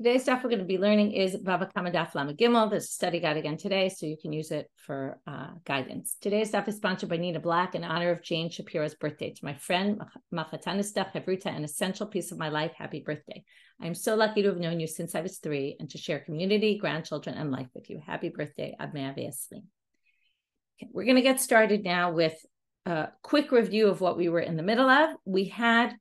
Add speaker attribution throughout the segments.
Speaker 1: Today's stuff we're going to be learning is Bava Kamma Daf Lama Gimel. There's a study guide again today, so you can use it for guidance. Today's stuff is sponsored by Nina Black in honor of Jane Shapiro's birthday. To my friend, Machatana stuff, Havruta, an essential piece of my life. Happy birthday. I'm so lucky to have known you since I was 3 and to share community, grandchildren, and life with you. Happy birthday, Abmea Vesli. Okay, we're going to get started now with a quick review of what we were in the middle of. We had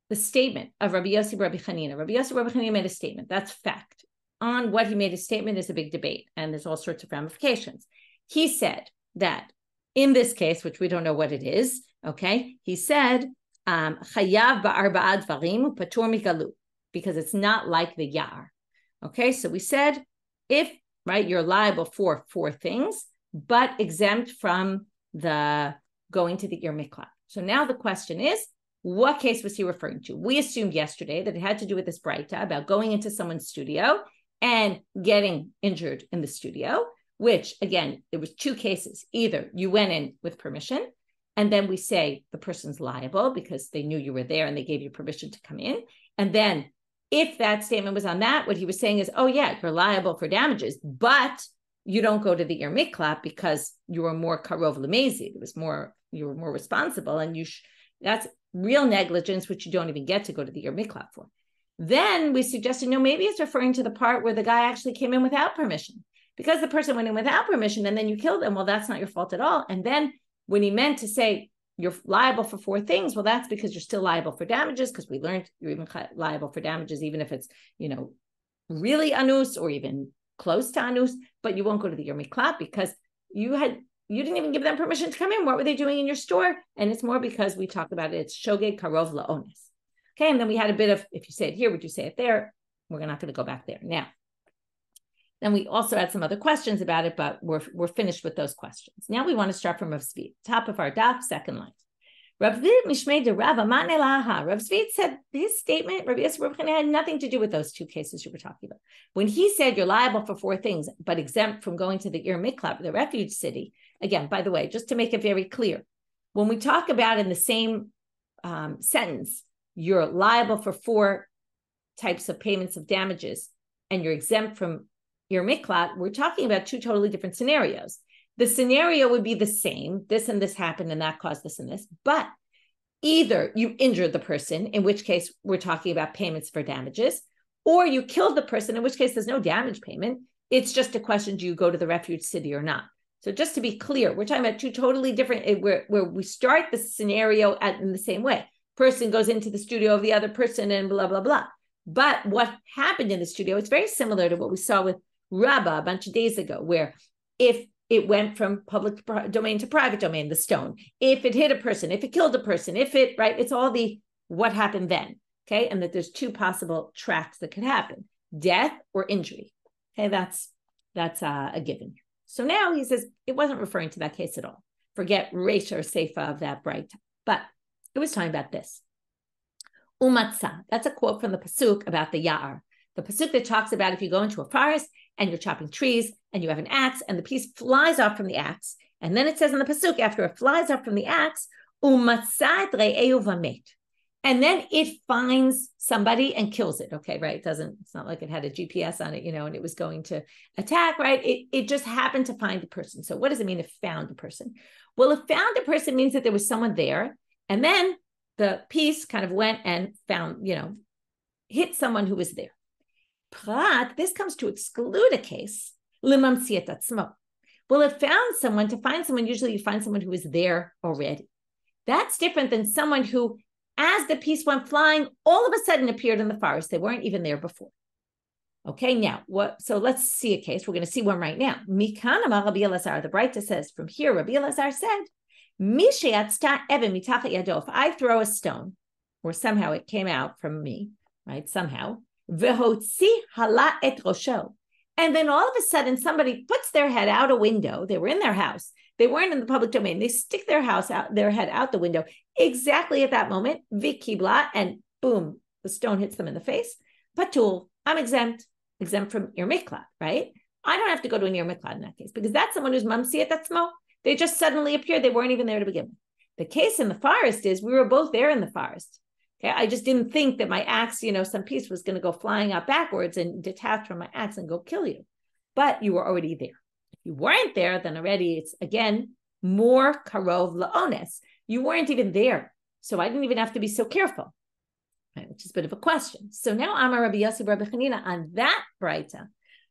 Speaker 1: the statement of Rabbi Yosi, Rabbi Chanina. Rabbi Yosi, Rabbi Chanina made a statement. That's fact. On what he made a statement is a big debate, and there's all sorts of ramifications. He said that in this case, which we don't know what it is, okay, he said, Chayav ba'arba'a dvarim patur migalut, because it's not like the Yar. Okay, so we said, if, right, you're liable for 4 things, but exempt from the going to the Ir Miklat. So now the question is, what case was he referring to? We assumed yesterday that it had to do with this Braita about going into someone's studio and getting injured in the studio, which, again, there was 2 cases. Either you went in with permission, and then we say the person's liable because they knew you were there and they gave you permission to come in. And then if that statement was on that, what he was saying is, oh, yeah, you're liable for damages, but you don't go to the Ir Miklat because you were more karov lemezi. You were more responsible, and that's real negligence, which you don't even get to go to the Ir Miklat for. Then we suggested, no, maybe it's referring to the part where the guy actually came in without permission, because the person went in without permission and then you killed him. Well, that's not your fault at all. And then when he meant to say you're liable for 4 things, well, that's because you're still liable for damages, because we learned you're even liable for damages, even if it's, really anus or even close to anus, but you won't go to the Ir Miklat because you didn't even give them permission to come in. What were they doing in your store? And it's more because we talked about it. It's shogeg karov la'onis. Okay, and then we had a bit of, if you say it here, would you say it there? We're not going to go back there now. Then we also had some other questions about it, but we're finished with those questions. Now we want to start from Rav Tzvi, top of our daf, second line. Rav Mishmei de Rav Aman Elaha. Rav Tzvi said his statement, Rabbi Yosi had nothing to do with those 2 cases you were talking about. When he said you're liable for 4 things, but exempt from going to the Ir Miklat, the refuge city. Again, by the way, just to make it very clear, when we talk about in the same sentence, you're liable for 4 types of payments of damages, and you're exempt from Ir Miklat, we're talking about 2 totally different scenarios. The scenario would be the same. This and this happened and that caused this and this. But either you injured the person, in which case we're talking about payments for damages, or you killed the person, in which case there's no damage payment. It's just a question, do you go to the refuge city or not? So just to be clear, we're talking about 2 totally different, where we start the scenario in the same way. Person goes into the studio of the other person and blah, blah, blah. But what happened in the studio, it's very similar to what we saw with Rabba a bunch of days ago, where if it went from public domain to private domain, the stone. If it hit a person, if it killed a person, it's all the what happened then, okay? And that there's 2 possible tracks that could happen, death or injury, okay? That's a given. So now he says it wasn't referring to that case at all. Forget Reisha or Seifa of that bright, but it was talking about this. Umatzah, that's a quote from the Pasuk about the Ya'ar. The Pasuk that talks about if you go into a forest and you're chopping trees and you have an axe and the piece flies off from the axe. And then it says in the Pasuk, after it flies off from the axe, umatzah et re'ehu vamet. And then it finds somebody and kills it. Okay, right? It's not like it had a GPS on it, and it was going to attack, right? It just happened to find the person. So what does it mean it found the person? Well, it found a person means that there was someone there. And then the piece kind of went and found, hit someone who was there. Prat, this comes to exclude a case. Limamsiat atzmo. Well, it found someone. To find someone, usually you find someone who was there already. That's different than someone who, as the piece went flying, all of a sudden appeared in the forest. They weren't even there before. Okay, now what? So let's see a case. We're going to see one right now. Mikana Rabbi Elazar. The Braita says from here. Rabbi Elazar said, if I throw a stone, or somehow it came out from me, right? Somehow. And then all of a sudden, somebody puts their head out a window. They were in their house. They weren't in the public domain. They stick their head out the window exactly at that moment. Vikibla, and boom, the stone hits them in the face. Patul, I'm exempt from Ir Miklat, right? I don't have to go to an Ir Miklat in that case, because that's someone who's mamsiat atzmo. They just suddenly appeared. They weren't even there to begin with. The case in the forest is we were both there in the forest. Okay, I just didn't think that my axe, some piece was going to go flying out backwards and detach from my axe and go kill you. But you were already there. If you weren't there, then already it's, again, more karov la'ones. You weren't even there. So I didn't even have to be so careful, right, which is a bit of a question. So now Amar Rabbi Yosi Rabbi Chanina, on that Braita,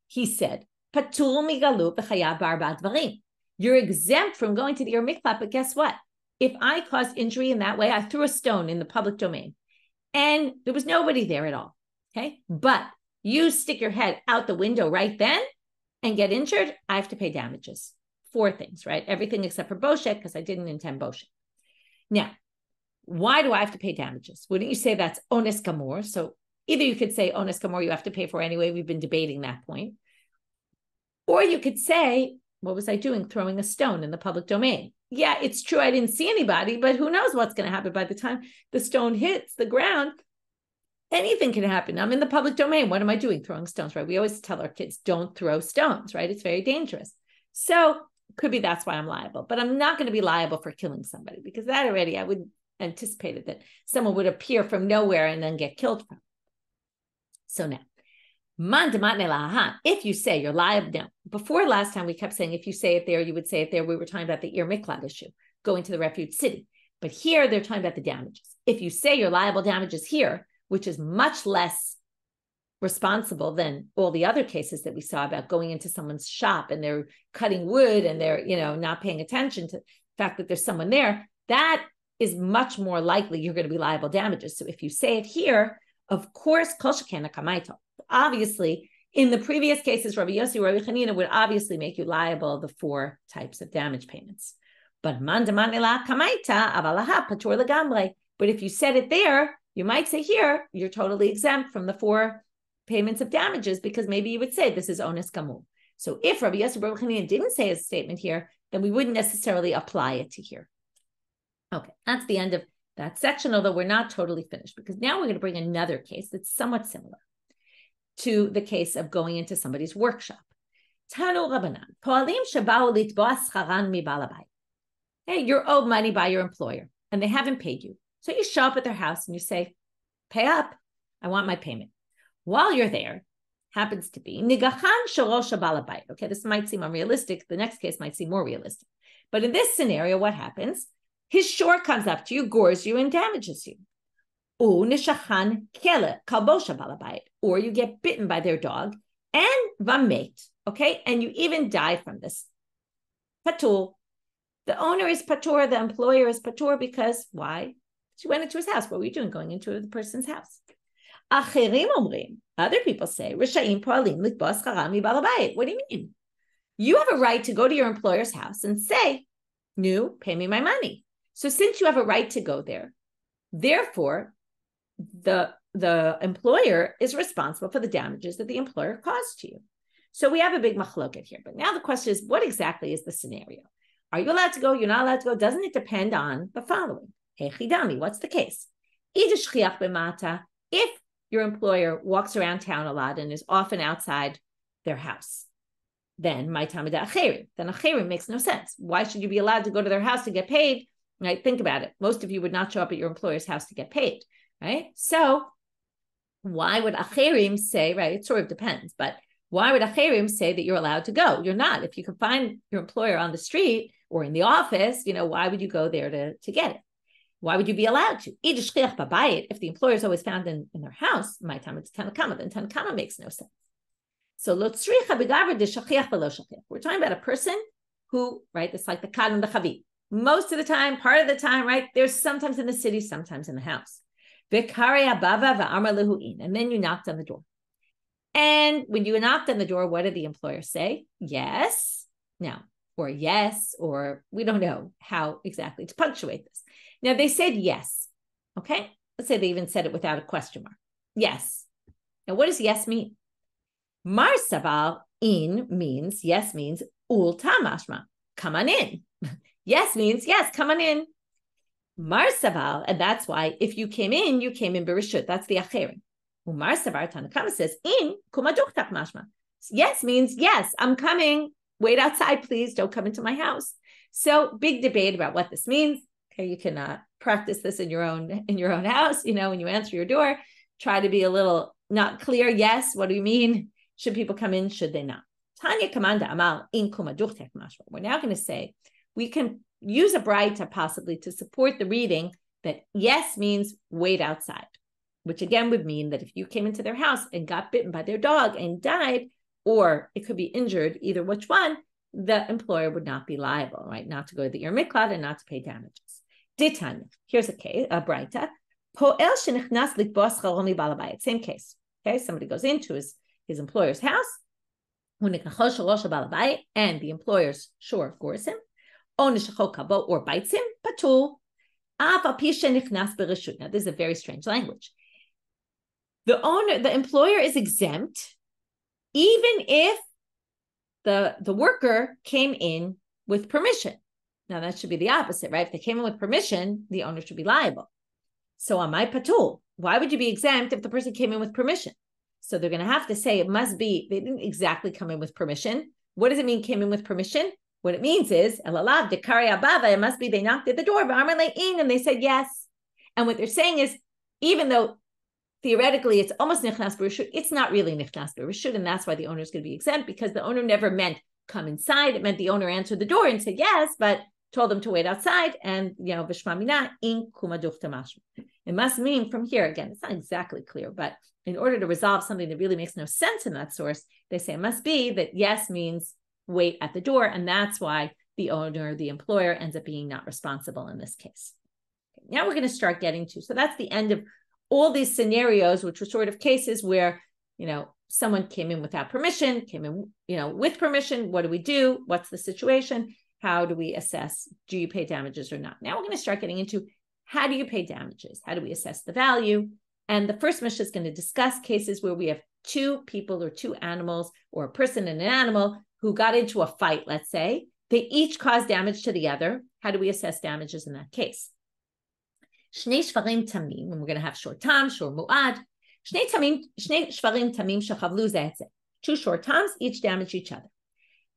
Speaker 1: he said, Patur migalut v'chayav b'arba dvarim. You're exempt from going to the Yer Miklat, but guess what? If I caused injury in that way, I threw a stone in the public domain and there was nobody there at all, okay? But you stick your head out the window right then and get injured, I have to pay damages. 4 things, right? Everything except for boshet, because I didn't intend boshet. Now, why do I have to pay damages? Wouldn't you say that's ones gamor? So either you could say ones gamor you have to pay for anyway. We've been debating that point. Or you could say, what was I doing? Throwing a stone in the public domain. Yeah, it's true. I didn't see anybody, but who knows what's going to happen by the time the stone hits the ground. Anything can happen. I'm in the public domain. What am I doing? Throwing stones, right? We always tell our kids, don't throw stones, right? It's very dangerous. So could be that's why I'm liable, but I'm not going to be liable for killing somebody, because that already I would anticipated that someone would appear from nowhere and then get killed from. So now, if you say you're liable, now, before last time we kept saying if you say it there, you would say it there. We were talking about the Yer Miklat issue, going to the refuge city. But here they're talking about the damages. If you say you're liable damages here, which is much less responsible than all the other cases that we saw about going into someone's shop and they're cutting wood and they're, not paying attention to the fact that there's someone there, that is much more likely you're going to be liable damages. So if you say it here, of course, obviously, in the previous cases, Rabbi Yosi, Rabbi Chanina would obviously make you liable the 4 types of damage payments. But if you said it there, you might say here, you're totally exempt from the 4 payments of damages, because maybe you would say this is ones gamur. So if Rabbi Yosi, Rabbi Chanina didn't say his statement here, then we wouldn't necessarily apply it to here. Okay, that's the end of that section, although we're not totally finished, because now we're going to bring another case that's somewhat similar to the case of going into somebody's workshop. Tanu Rabbanan, po'alim shaba'u litboa scharan mibal habayit. Hey, you're owed money by your employer, and they haven't paid you. So you show up at their house and you say, pay up, I want my payment. While you're there, happens to be nigachan shoro shabal habayit. Okay, this might seem unrealistic. The next case might seem more realistic. But in this scenario, what happens? His shor comes up to you, gores you, and damages you. Or you get bitten by their dog, and vamet, okay? And you even die from this. Patur. The owner is patur, the employer is patur, because why? She went into his house. What were you doing going into the person's house? Other people say, what do you mean? You have a right to go to your employer's house and say, no, pay me my money. So since you have a right to go there, therefore, the employer is responsible for the damages that the employer caused to you. So we have a big machloket here. But now the question is, what exactly is the scenario? Are you allowed to go? You're not allowed to go? Doesn't it depend on the following? What's the case? If your employer walks around town a lot and is often outside their house, then my tamida acherim. Then acherim makes no sense. Why should you be allowed to go to their house to get paid? Right? Think about it. Most of you would not show up at your employer's house to get paid, right? So why would acherim say, right? It sort of depends, but why would acherim say that you're allowed to go? You're not. If you can find your employer on the street or in the office, why would you go there to get it? Why would you be allowed to? If the employer is always found in their house, my time it's Tanakama, then Tanakama makes no sense. So we're talking about a person who, right, it's like the kad and the chavi. Most of the time, part of the time, right, there's sometimes in the city, sometimes in the house. And then you knocked on the door. And when you knocked on the door, what did the employer say? Yes, no, or yes, or we don't know how exactly to punctuate this. Now, they said yes, okay? Let's say they even said it without a question mark. Yes. Now, what does yes mean? Mar saval in means, yes means ul tamashma, come on in. Yes means, yes, come on in. Mar saval, and that's why if you came in bereshut. That's the acherim. Umar savar Tanakama says, in kumaduchtach mashma. Yes means, yes, I'm coming. Wait outside, please. Don't come into my house. So big debate about what this means. Okay, you can practice this in your own house. When you answer your door, try to be a little not clear. Yes, what do you mean? Should people come in? Should they not? Tanya Kamanda Amal in Kuma Duchtek Mashma. We're now going to say we can use a braita possibly to support the reading that yes means wait outside, which again would mean that if you came into their house and got bitten by their dog and died, or it could be injured, either which one, the employer would not be liable, right? Not to go to the Ir Miklat and not to pay damages. Ditanya, here's a case, a braita. Same case. Okay, somebody goes into his employer's house, and the employer's shor gores him, or bites him, patul. Now, this is a very strange language. The employer is exempt, even if the worker came in with permission. Now, that should be the opposite, right? If they came in with permission, the owner should be liable. So, amai patul, why would you be exempt if the person came in with permission? So they're going to have to say it must be, they didn't exactly come in with permission. What does it mean came in with permission? What it means is, elalav dekari abava, it must be they knocked at the door, and they said yes. And what they're saying is, even though theoretically it's almost nichnas b'reshut, it's not really nichnas b'reshut, and that's why the owner is going to be exempt, because the owner never meant come inside. It meant the owner answered the door and said yes, but told them to wait outside, and v'shma mina in kuma duchta mashma. It must mean from here, again, it's not exactly clear, but in order to resolve something that really makes no sense in that source, they say it must be that yes means wait at the door, and that's why the owner, the employer, ends up being not responsible in this case. Okay, now we're going to start getting to, so that's the end of all these scenarios, which were sort of cases where, someone came in without permission, came in, with permission. What do we do? What's the situation? How do we assess? Do you pay damages or not? Now we're going to start getting into how do you pay damages? How do we assess the value? And the first Mishnah is going to discuss cases where we have two people or two animals, or a person and an animal who got into a fight, let's say. They each caused damage to the other. How do we assess damages in that case? Shnei shvarim tamim, and we're going to have shor tam, shor mu'ad. Shnei shvarim tamim shechavlu zeh zeh. Two shor tams, each damage each other.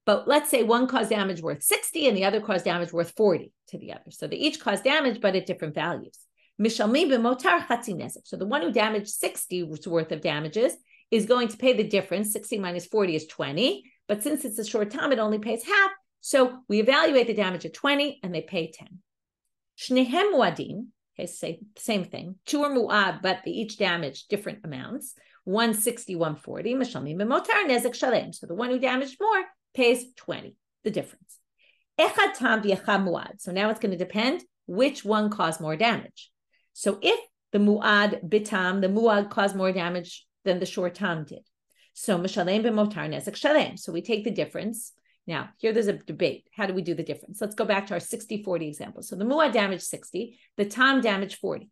Speaker 1: But let's say one caused damage worth 60 and the other caused damage worth 40 to the other. So they each caused damage, but at different values. Mishalmi b'motar chatzi nezek. So the one who damaged 60 worth of damages is going to pay the difference. 60 minus 40 is 20. But since it's a short time, it only pays half. So we evaluate the damage at 20 and they pay 10. Shnehem muadim. Okay, say same thing. Two are mu'ad, but they each damage different amounts. 160, 140. Mishalmi b'motar nezek shalem. So the one who damaged more pays 20, the difference. Echad tam v'echad mu'ad. So now it's going to depend which one caused more damage. So if the mu'ad bitam, the mu'ad caused more damage than the shor tam did. So mishalem b'motar nezek shalem. So we take the difference. Now, here there's a debate. How do we do the difference? Let's go back to our 60-40 example. So the mu'ad damaged 60, the tam damaged 40.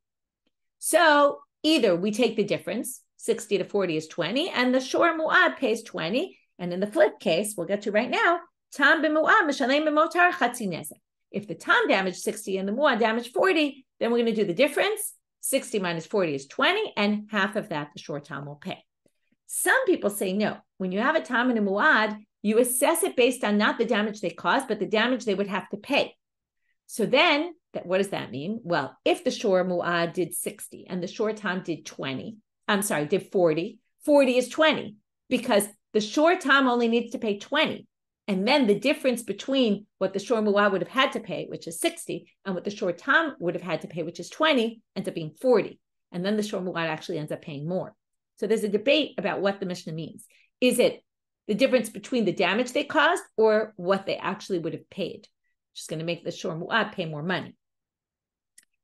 Speaker 1: So either we take the difference, 60 to 40 is 20, and the shor mu'ad pays 20. And in the flip case, we'll get to right now, tam b'mu'ad mishalem b'motar chatzi nezek. If the tam damaged 60 and the mu'ad damaged 40, then we're going to do the difference. 60 minus 40 is 20, and half of that the shor tam will pay. Some people say no. When you have a tam and a mu'ad, you assess it based on not the damage they caused, but the damage they would have to pay. So then, what does that mean? Well, if the shor mu'ad did 60 and the shor tam did 40, 40 is 20, because the shor tam only needs to pay 20. And then the difference between what the shor mu'ad would have had to pay, which is 60, and what the shor tam would have had to pay, which is 20, ends up being 40. And then the shor mu'ad actually ends up paying more. So there's a debate about what the Mishnah means. Is it the difference between the damage they caused or what they actually would have paid? Which is going to make the shor mu'ad pay more money.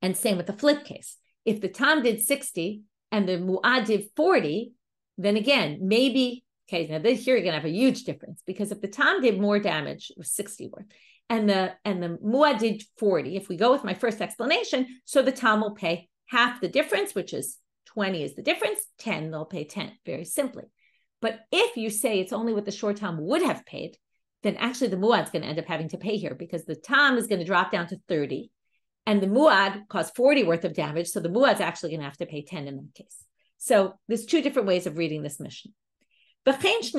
Speaker 1: And same with the flip case. If the tam did 60 and the mu'ad did 40, then again, maybe, okay, now here you're going to have a huge difference, because if the tam did more damage, it was 60 worth, and the mu'ad did 40, if we go with my first explanation, so the tam will pay half the difference, which is 20 is the difference, 10, they'll pay 10, very simply. But if you say it's only what the shor tam would have paid, then actually the mu'ad is going to end up having to pay here, because the tam is going to drop down to 30, and the mu'ad caused 40 worth of damage, so the mu'ad is actually going to have to pay 10 in that case. So there's two different ways of reading this Mishnah. Two people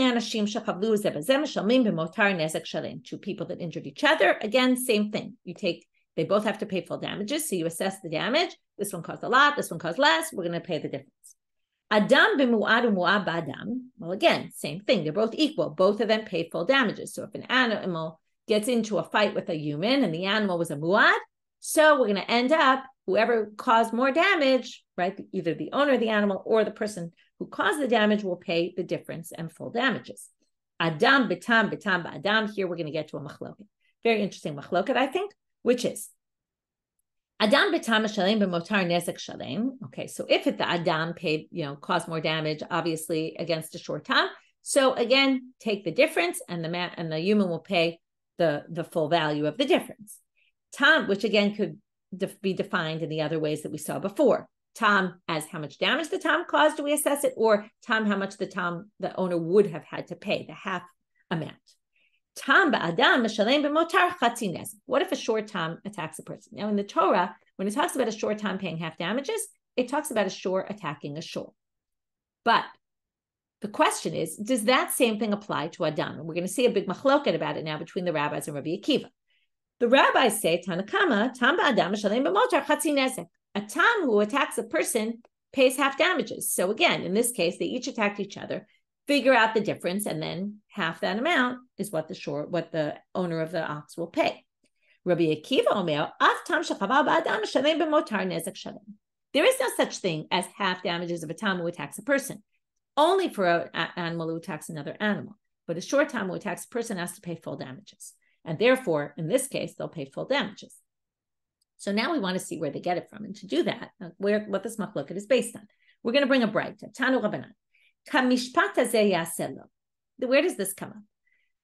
Speaker 1: that injured each other, again, same thing. You take They both have to pay full damages. So you assess the damage. This one caused a lot. This one caused less. We're going to pay the difference. Adam b'mu'ad u'mu'ad b'adam. Well, again, same thing. They're both equal. Both of them pay full damages. So if an animal gets into a fight with a human and the animal was a mu'ad, so we're going to end up, whoever caused more damage, right, either the owner of the animal or the person who caused the damage will pay the difference and full damages. Adam b'tam b'adam. Here we're going to get to a machloket. Very interesting machloket, I think, which is Adam b'tam shalem b'motar nezek shalem. Okay, so if the Adam paid, caused more damage, obviously against a shor tam. So again, take the difference, and the human will pay the full value of the difference. Tam, which again could be defined in the other ways that we saw before. Tam as how much damage the tam caused, do we assess it, or tam how much the owner would have had to pay, the half amount. Tam ba'adam mishalem b'motar chatzi nezek. What if a shor tam attacks a person? Now in the Torah, when it talks about a shor tam paying half damages, it talks about a shor attacking a shor. But the question is, does that same thing apply to Adam? And we're going to see a big machloket about it now between the rabbis and Rabbi Akiva. The rabbis say, Tana Kamma, tam ba'adam mishalem b'motar chatzi nezek. A tam who attacks a person pays half damages. So again, in this case, they each attacked each other. Figure out the difference, and then half that amount is what the owner of the ox will pay. Rabbi Akiva omer, af tam shechaval ba'adam shalem b'motar nezek shalem. There is no such thing as half damages of a tam who attacks a person, only for an animal who attacks another animal. But a shor tam who attacks a person has to pay full damages, and therefore, in this case, they'll pay full damages. So now we want to see where they get it from, and to do that, what this machloket is based on. We're going to bring a braita. Tanu Rabbanit. Where does this come up?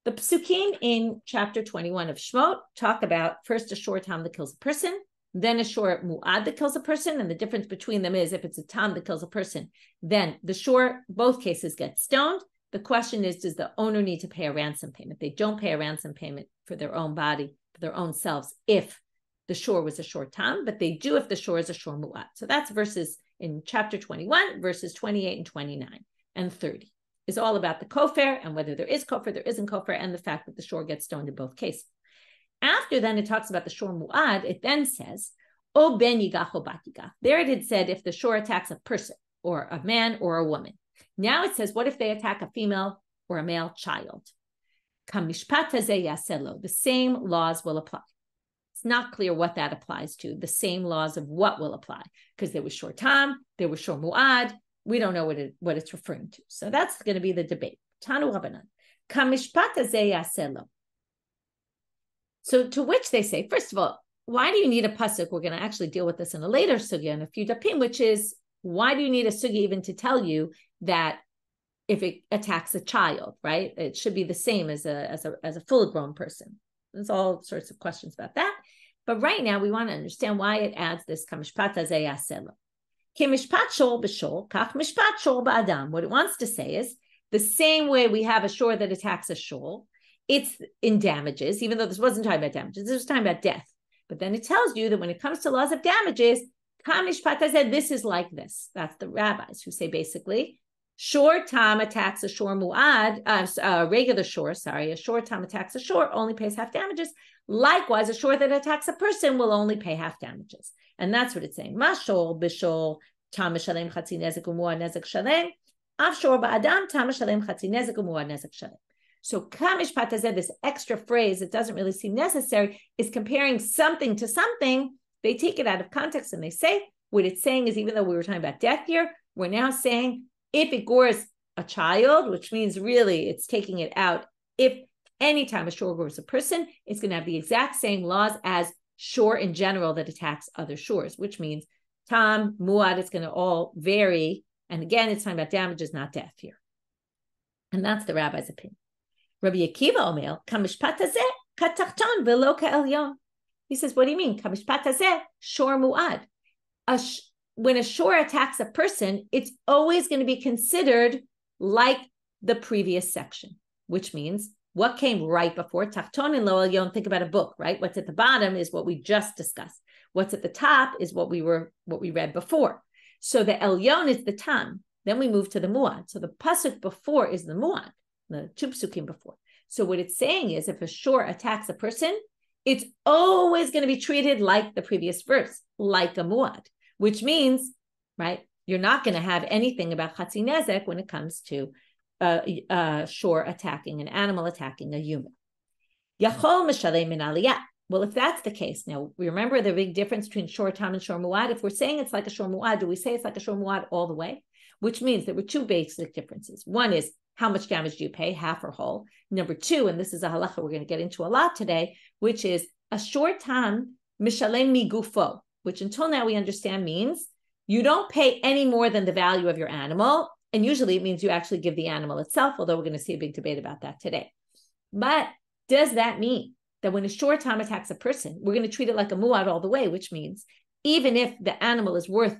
Speaker 1: The psukim in chapter 21 of Shmot talk about first a shor tam that kills a person, then a shor mu'ad that kills a person, and the difference between them is if it's a tam that kills a person, then the shor, both cases get stoned. The question is, does the owner need to pay a ransom payment? They don't pay a ransom payment for their own body, for their own selves, if the shor was a shor tam, but they do if the shor is a shor mu'ad. So that's verses in chapter 21, verses 28 and 29. And 30 is all about the kofar and whether there is kofar, there isn't kofar, and the fact that the shor gets stoned in both cases. After then, it talks about the shor mu'ad. It then says, O ben yigach o bat yigach. There it had said if the shor attacks a person or a man or a woman. Now it says, what if they attack a female or a male child? Kam mishpat hazeh yaseh lo. The same laws will apply. It's not clear what that applies to. The same laws of what will apply, because there was shor tam, there was shor mu'ad. We don't know what it's referring to. So that's going to be the debate. Tanu Rabbanan. Kamishpat hazeh yaseh lo. So to which they say, first of all, why do you need a pasuk? We're going to actually deal with this in a later sugya in a few dapim, which is, why do you need a sugya even to tell you that if it attacks a child, right? It should be the same as a full-grown person. There's all sorts of questions about that. But right now, we want to understand why it adds this kamishpat hazeh yaseh lo. Mishpat shor b'shor, kach mishpat shor ba'adam. What it wants to say is, the same way we have a shor that attacks a shor, it's in damages, even though this wasn't talking about damages, this was talking about death. But then it tells you that when it comes to laws of damages, mishpat hazeh, this is like this. That's the rabbis who say basically, shor tam attacks a shor mu'ad, regular shor, a shor tam attacks a shor, only pays half damages. Likewise, a shor that attacks a person will only pay half damages. And that's what it's saying. Ma shor b'shor tam mishalem chatzi nezek u'mu'ad nezek shalem. Av shor ba'adam tam mishalem chatzi nezek u'mu'ad nezek shalem. So kam mishpat hazeh, this extra phrase, it doesn't really seem necessary, is comparing something to something. They take it out of context and they say, what it's saying is, even though we were talking about death here, we're now saying if it gores a child, which means really it's taking it out. If anytime a shor gores a person, it's going to have the exact same laws as shor in general that attacks other shors, which means tam, mu'ad, it's going to all vary. And again, it's talking about damages, not death here. And that's the rabbi's opinion. Rabbi Akiva omer, kamishpat hazeh katachton v'lo ka'elyon. He says, what do you mean? Kamishpat hazeh shor mu'ad. When a shor attacks a person, it's always going to be considered like the previous section, which means what came right before tachton and lo elyon. Think about a book, right? What's at the bottom is what we just discussed. What's at the top is what we read before. So the elyon is the tam. Then we move to the mu'ad. So the pasuk before is the mu'ad, the two psukim before. So what it's saying is, if a shor attacks a person, it's always going to be treated like the previous verse, like a muad, which means, right, you're not going to have anything about chatzi nezek when it comes to shor attacking an animal, attacking a human. Yachol mishalei min aliyah. Well, if that's the case, now we remember the big difference between shor tam and shor muad. If we're saying it's like a shor muad, do we say it's like a shor muad all the way? Which means there were two basic differences. One is how much damage do you pay, half or whole? Number two, and this is a halacha we're going to get into a lot today, which is a shor tam mishalem migufo, which until now we understand means you don't pay any more than the value of your animal. And usually it means you actually give the animal itself, although we're going to see a big debate about that today. But does that mean that when a shor tam attacks a person, we're going to treat it like a muad all the way, which means even if the animal is worth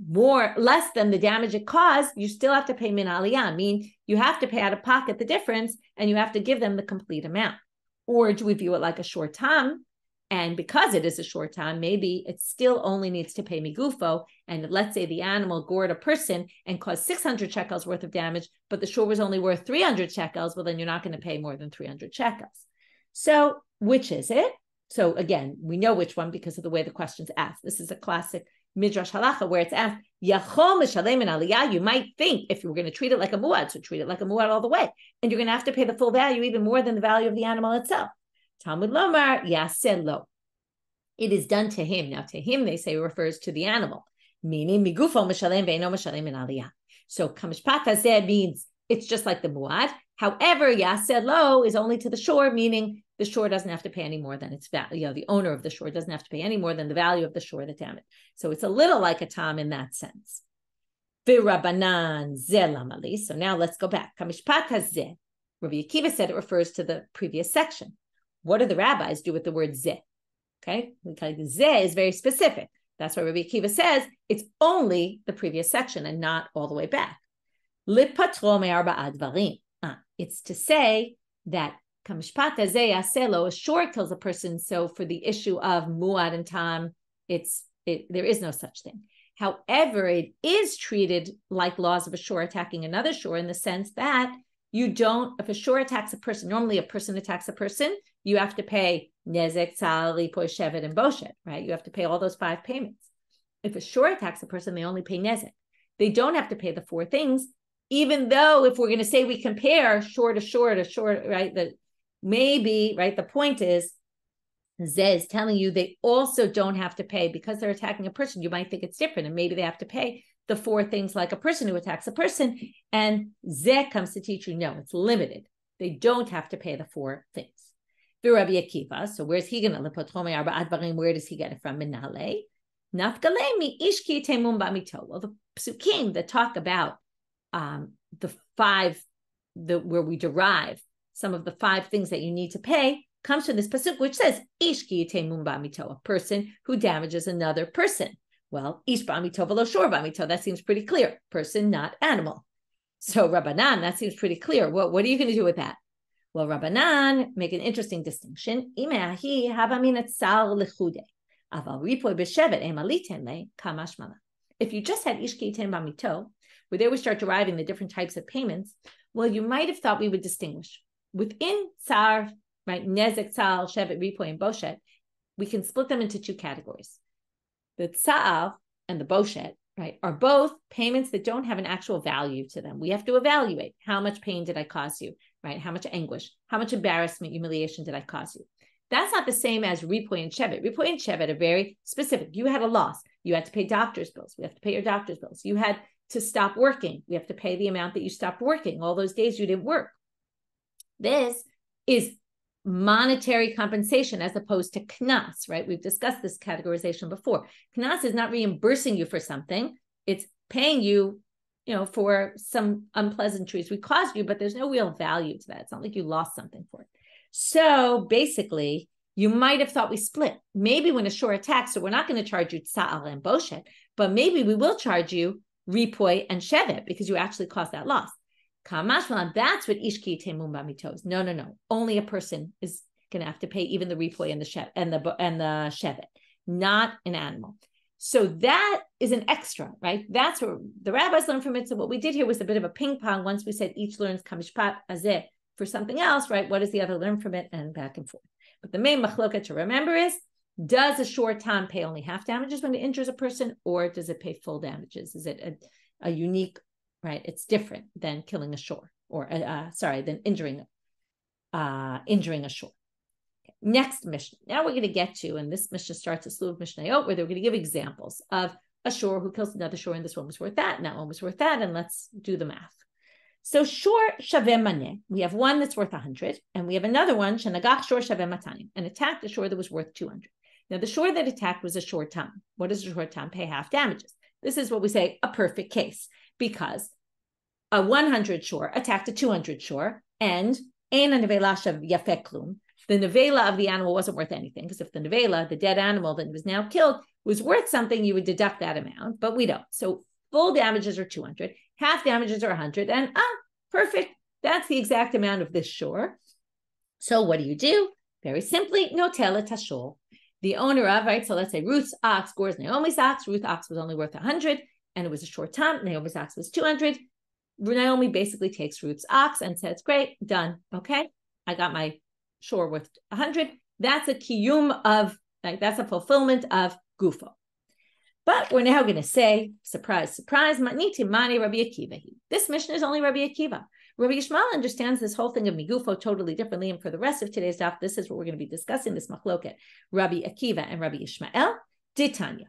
Speaker 1: less than the damage it caused, you still have to pay min aliyah. I mean, you have to pay out of pocket the difference and you have to give them the complete amount. Or do we view it like a shor tam? And because it is a shor tam, maybe it still only needs to pay migufo. And let's say the animal gored a person and caused 600 shekels worth of damage, but the shor was only worth 300 shekels. Well, then you're not going to pay more than 300 shekels. So which is it? So again, we know which one because of the way the question's asked. This is a classic midrash halacha where it's asked, Yachol mishalem min aliyah. You might think if you were going to treat it like a muad, so treat it like a muad all the way. And you're going to have to pay the full value, even more than the value of the animal itself. Talmud lomar yaseh lo. It is done to him. Now to him, they say, refers to the animal, meaning migufo mishalem ve'eno mishalem min aliyah. So kamishpat hazeh means it's just like the muad. However, yaseh lo is only to the shor, meaning the shor doesn't have to pay any more than its value. The owner of the shor doesn't have to pay any more than the value of the shor that damaged. So it's a little like a tam in that sense. V'Rabbanan zeh lamali. So now let's go back. Kamishpat hazeh. Rabbi Akiva said it refers to the previous section. What do the rabbis do with the word zeh? Okay, zeh is very specific. That's why Rabbi Akiva says it's only the previous section and not all the way back. Lipatro me'arba'a dvarim. It's to say that kamishpat hazeh yaseh lo, a shor kills a person. So for the issue of muad and tam, there is no such thing. However, it is treated like laws of a shor attacking another shor in the sense that you don't, if a shor attacks a person, normally a person attacks a person, you have to pay nezek, tzal, ripoy, shevet, and boshet, right? You have to pay all those 5 payments. If a shor attacks a person, they only pay nezek. They don't have to pay the 4 things, even though if we're going to say we compare shor to shor to shor, right? That maybe, right? The point is, Zeh is telling you they also don't have to pay because they're attacking a person. You might think it's different, and maybe they have to pay the 4 things like a person who attacks a person. And Zeh comes to teach you, no, it's limited. They don't have to pay the 4 things. Rabbi Akiva, so where's he going to where does he get it from? Minale. Well, the psukim that talk about the 5, where we derive some of the 5 things that you need to pay, comes from this pasuk which says ish ki yitei ba'mito, a person who damages another person. Well, ish ba'mito v'lo shor ba'mito, that seems pretty clear. Person, not animal. So Rabbanan, that seems pretty clear. What are you going to do with that? Well, Rabbanan make an interesting distinction. If you just had ish ki yitei ba'mito, where there we start deriving the different types of payments, well, you might have thought we would distinguish. Within tsar, right, nezek, tzal, shevet, ripoy, and boshet, we can split them into 2 categories. The tzal and the boshet, right, are both payments that don't have an actual value to them. We have to evaluate how much pain did I cause you, right? How much anguish, how much embarrassment, humiliation did I cause you? That's not the same as ripoy and shevet. Ripoy and shevet are very specific. You had a loss. You had to pay doctor's bills. We have to pay your doctor's bills. You had to stop working. We have to pay the amount that you stopped working, all those days you didn't work. This is monetary compensation as opposed to knas, right? We've discussed this categorization before. Knas is not reimbursing you for something. It's paying you, for some unpleasantries we caused you, but there's no real value to that. It's not like you lost something for it. So basically, you might have thought we split. Maybe when a shor attacks, so we're not going to charge you tza'al and boshet, but maybe we will charge you ripoy and shevet because you actually caused that loss. Kamashmalan, that's what ish ki yitei ba'mito is. No. Only a person is going to have to pay even the ripoy and the shevet and the shevet, not an animal. So that is an extra, right? That's where the rabbis learned from it. So what we did here was a bit of a ping pong. Once we said each learns kamishpat hazeh for something else, right? What does the other learn from it? And back and forth. But the main machloket to remember is, does a shor tam pay only half damages when it injures a person, or does it pay full damages? Is it a unique, right? It's different than killing a shor, or than injuring a shor. Okay. Next Mishnah. Now we're going to get to, and this Mishnah starts a slew of Mishnayot where they're going to give examples of a shor who kills another shor, and this one was worth that, and that one was worth that, and let's do the math. So shor shaveh maneh, we have one that's worth 100, and we have another one, shenagach shor shaveh matanim, and attacked a shor that was worth 200. Now the shor that attacked was a shor tam. What does a shor tam pay? Half damages. This is what we say a perfect case, because a 100 shor attacked a 200 shor, and ein nevela shav yafeh klum. The nevela of the animal wasn't worth anything, because if the nevela, the dead animal that was now killed, was worth something, you would deduct that amount, but we don't. So full damages are 200, half damages are 100, and perfect. That's the exact amount of this shor. So what do? Very simply, notel et hashor. The owner of, right, so let's say Ruth's ox gores Naomi's ox. Ruth's ox was only worth 100, and it was a shor tam. Naomi's ox was 200. Naomi basically takes Ruth's ox and says, great, done. Okay, I got my shor worth 100. That's a kiyum of, like, that's a fulfillment of gufo. But we're now going to say, surprise, surprise, matniti mani Rabbi Akiva. This mission is only Rabbi Akiva. Rabbi Yishmael understands this whole thing of migufo totally differently, and for the rest of today's daf, this is what we're going to be discussing, this machloket, Rabbi Akiva and Rabbi Yishmael. Ditanya,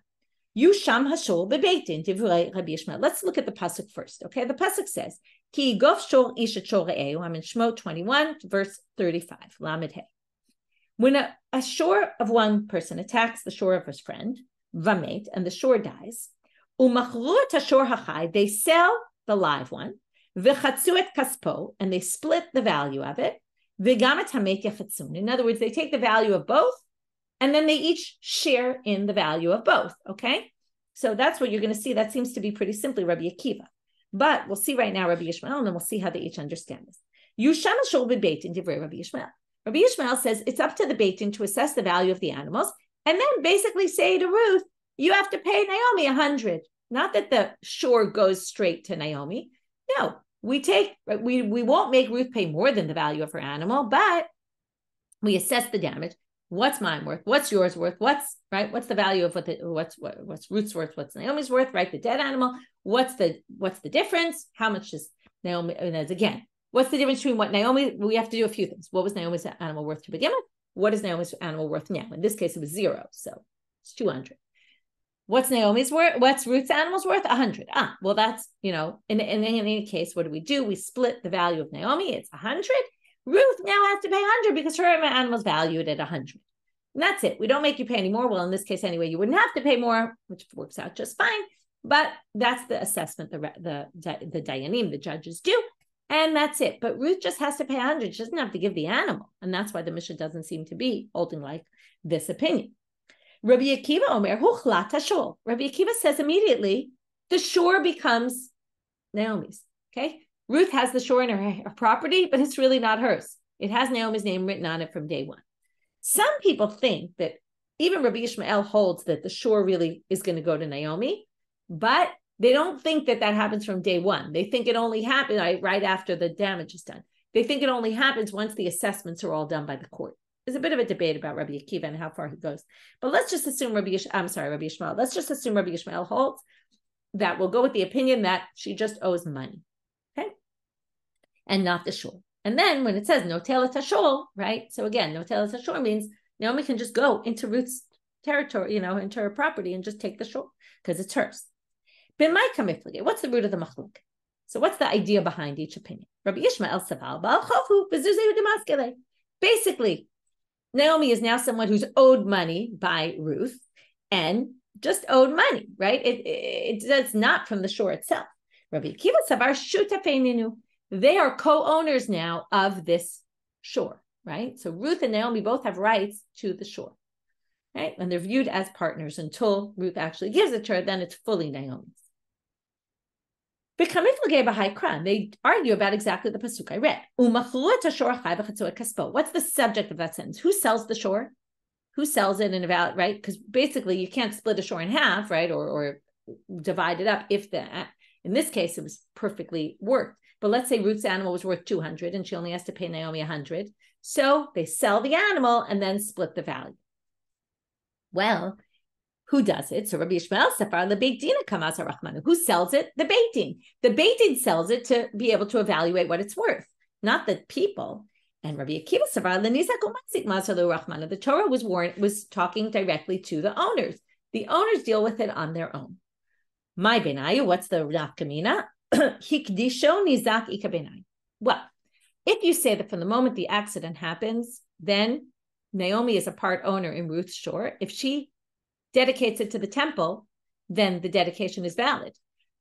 Speaker 1: Yusham hashol bebeitin divrei Rabbi Yishmael. Let's look at the pasuk first, okay? The pasuk says, Ki gof shor ish et shor re'ehu. I'm in Shemot 21, verse 35, Lamed He. When a shor of one person attacks the shor of his friend, vamet, and the shor dies, umachru et hashor hachai, they sell the live one, v'chatzu et kaspo, and they split the value of it, v'gam et hamet yachatzun. In other words, they take the value of both, and then they each share in the value of both, okay? So that's what you're going to see. That seems to be pretty simply Rabbi Akiva. But we'll see right now Rabbi Yishmael, and then we'll see how they each understand this. Yusham shol bebeitin divrei Rabbi Yishmael. Rabbi Yishmael says it's up to the beitin to assess the value of the animals, and then basically say to Ruth, you have to pay Naomi 100. Not that the shor goes straight to Naomi. No, we won't make Ruth pay more than the value of her animal, but we assess the damage. What's mine worth? What's yours worth? What's the value of what's Ruth's worth? What's Naomi's worth? Right, the dead animal. What's the difference? How much is Naomi? And again, what's the difference between what Naomi? We have to do a few things. What was Naomi's animal worth to begin with? What is Naomi's animal worth now? In this case, it was 0, so it's 200. What's Naomi's worth? What's Ruth's animal's worth? 100. Well, that's, in any case, what do? We split the value of Naomi. It's 100. Ruth now has to pay 100 because her animal's valued at 100. And that's it. We don't make you pay any more. Well, in this case, anyway, you wouldn't have to pay more, which works out just fine. But that's the assessment the dayanim, the judges, do. And that's it. But Ruth just has to pay 100. She doesn't have to give the animal. And that's why the Mishnah doesn't seem to be holding like this opinion. Rabbi Akiva Omer, Huchlat HaShor. Rabbi Akiva says immediately, the shor becomes Naomi's. Okay? Ruth has the shor in her property, but it's really not hers. It has Naomi's name written on it from day one. Some people think that even Rabbi Yishmael holds that the shor really is going to go to Naomi, but they don't think that happens from day one. They think it only happens right after the damage is done. They think it only happens once the assessments are all done by the court. There's a bit of a debate about Rabbi Akiva and how far he goes. But let's just assume Rabbi Yishmael. Let's just assume Rabbi Yishmael holds that. We'll go with the opinion that she just owes money, okay? And not the shor. And then when it says notel et hashor, right? So again, notel et hashor means Naomi can just go into Ruth's territory, into her property and just take the shor because it's hers. What's the root of the machlok? So what's the idea behind each opinion? Rabbi Yishmael saval ba'al chofu b'zuzei u'demaskele. Basically, Naomi is now someone who's owed money by Ruth and just owed money, right? It's not from the shor itself. Rabbi Akiva savar shutafei ninu. They are co-owners now of this shor, right? So Ruth and Naomi both have rights to the shor, right? And they're viewed as partners until Ruth actually gives it to her, then it's fully Naomi's. They argue about exactly the pasuk I read. What's the subject of that sentence? Who sells the shor? Who sells it in a valid, right? Because basically you can't split a shor in half, right? Or divide it up in this case, it was perfectly worked. But let's say Ruth's animal was worth 200 and she only has to pay Naomi 100. So they sell the animal and then split the value. Well, who does it? So Rabbi Yishmael Safar lebeit din Kamma Rachmanu. Who sells it? The Beit Din. The Beit Din sells it to be able to evaluate what it's worth, not the people. And Rabbi Akiva Safar lenizak u'matzik masalu Rachmanu. The Torah was talking directly to the owners. The owners deal with it on their own. My benayu, what's the nafkamina? Hikdisho nizak ika benayu. Well, if you say that from the moment the accident happens, then Naomi is a part owner in Ruth's shor. If she dedicates it to the temple, then the dedication is valid.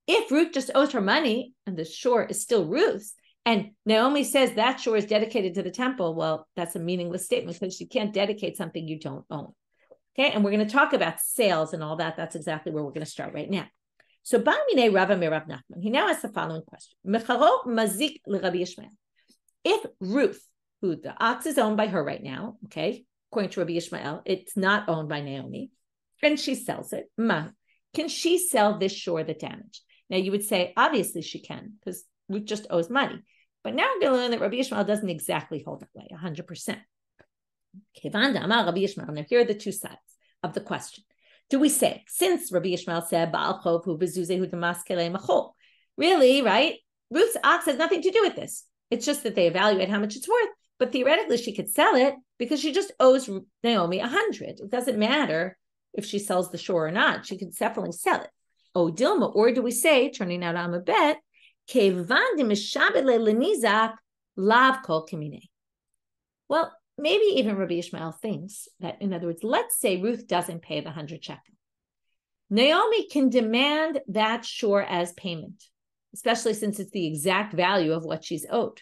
Speaker 1: If Ruth just owes her money and the shor is still Ruth's, and Naomi says that shor is dedicated to the temple, well, that's a meaningless statement because you can't dedicate something you don't own. Okay, and we're going to talk about sales and all that. That's exactly where we're going to start right now. So, Ba'amine Rava Mirav Nachman, he now asks the following question. Mecharo mazik l'Rabbi Yishmael. If Ruth, who the ox is owned by her right now, okay, according to Rabbi Yishmael, it's not owned by Naomi, and she sells it, can she sell this shor that damaged? Now, you would say, obviously she can, because Ruth just owes money. But now we're going to learn that Rabbi Yishmael doesn't exactly hold that way, 100%. Now, here are the two sides of the question. Do we say, since Rabbi Yishmael said, really, right? Ruth's ox has nothing to do with this. It's just that they evaluate how much it's worth. But theoretically, she could sell it because she just owes Naomi 100. It doesn't matter if she sells the shor or not. She could definitely sell it. Oh, Dilma, or do we say, turning out on a bet, well, maybe even Rabbi Yishmael thinks that, in other words, let's say Ruth doesn't pay the 100 shekel. Naomi can demand that shor as payment, especially since it's the exact value of what she's owed.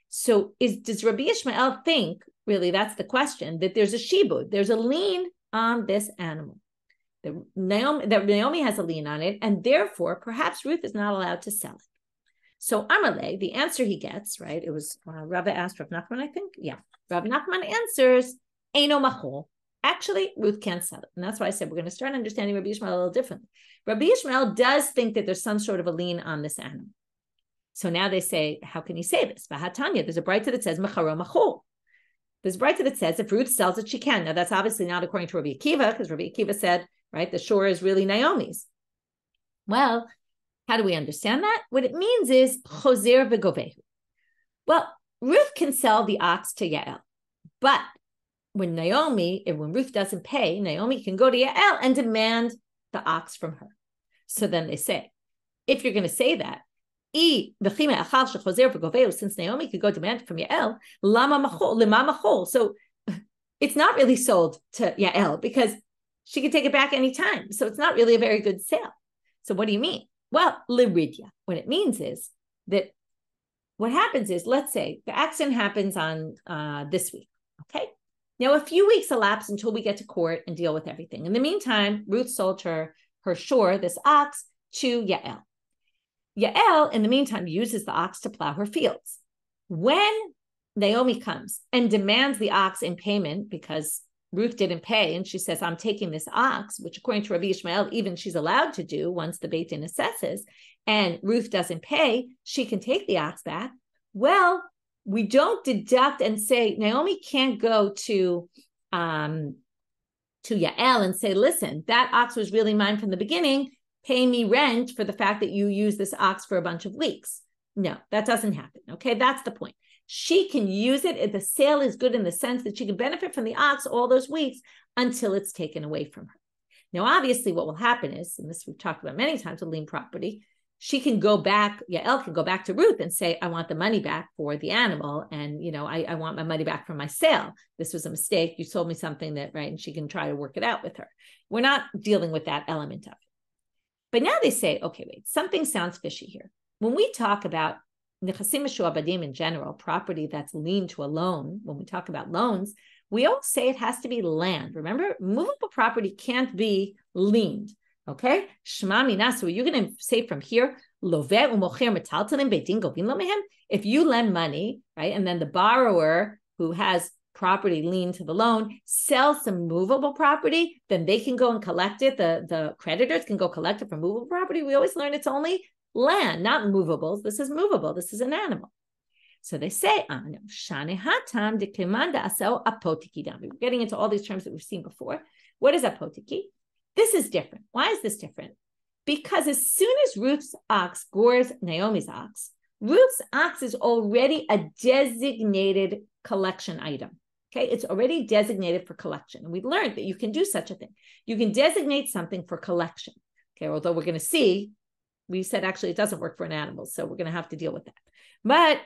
Speaker 1: So does Rabbi Yishmael think, really, that's the question, that there's a shibud, there's a lien on this animal, that Naomi has a lien on it, and therefore, perhaps Ruth is not allowed to sell it. So Amalei, the answer he gets, right, it was Rabbi asked Rav Nachman, I think, yeah. Rav Nachman answers, Eino machol. Actually, Ruth can't sell it. And that's why I said we're going to start understanding Rabbi Yishmael a little differently. Rabbi Yishmael does think that there's some sort of a lien on this animal. So now they say, how can he say this? Vahatanya, there's a brayta that says, Mecharo machol. There's a brayta that says, if Ruth sells it, she can. Now, that's obviously not according to Rabbi Akiva, because Rabbi Akiva said, right, the shor is really Naomi's. Well, how do we understand that? What it means is, choser v'govehu. Well, Ruth can sell the ox to Yael, but when Ruth doesn't pay, Naomi can go to Yael and demand the ox from her. So then they say, if you're going to say that, since Naomi could go demand from Yael, so it's not really sold to Yael because she could take it back anytime. So it's not really a very good sale. So what do you mean? Well, liridya. What it means is that what happens is, let's say the accident happens on this week, okay? Now, a few weeks elapse until we get to court and deal with everything. In the meantime, Ruth sold her shor, this ox, to Yael. Yael, in the meantime, uses the ox to plow her fields. When Naomi comes and demands the ox in payment because Ruth didn't pay, and she says, I'm taking this ox, which according to Rabbi Yishmael, even she's allowed to do once the Beit Din assesses, and Ruth doesn't pay, she can take the ox back. Well, we don't deduct and say, Naomi can't go to Yael and say, listen, that ox was really mine from the beginning, pay me rent for the fact that you use this ox for a bunch of weeks. No, that doesn't happen, okay? That's the point. She can use it if the sale is good in the sense that she can benefit from the ox all those weeks until it's taken away from her. Now, obviously, what will happen is, and this we've talked about many times with lien property, she can go back, Yael can go back to Ruth and say, I want the money back for the animal. And, I want my money back from my sale. This was a mistake. You sold me something that, right? And she can try to work it out with her. We're not dealing with that element of it. But now they say, okay, wait, something sounds fishy here. When we talk about nechasim mishuabadim in general, property that's liened to a loan, when we talk about loans, we always say it has to be land. Remember, movable property can't be liened. Okay? Shema mina. So you're going to say from here, loveh umocher metaltalim beitin govin lo mehem. If you lend money, right, and then the borrower who has property liened to the loan sells some movable property, then they can go and collect it. The creditors can go collect it from movable property. We always learn it's only land, not movables. This is movable. This is an animal. So they say, we're getting into all these terms that we've seen before. What is apotiki? This is different. Why is this different? Because as soon as Ruth's ox gores Naomi's ox, Ruth's ox is already a designated collection item. Okay, it's already designated for collection. And we learned that you can do such a thing. You can designate something for collection. Okay, although we're going to see, we said actually it doesn't work for an animal, so we're going to have to deal with that. But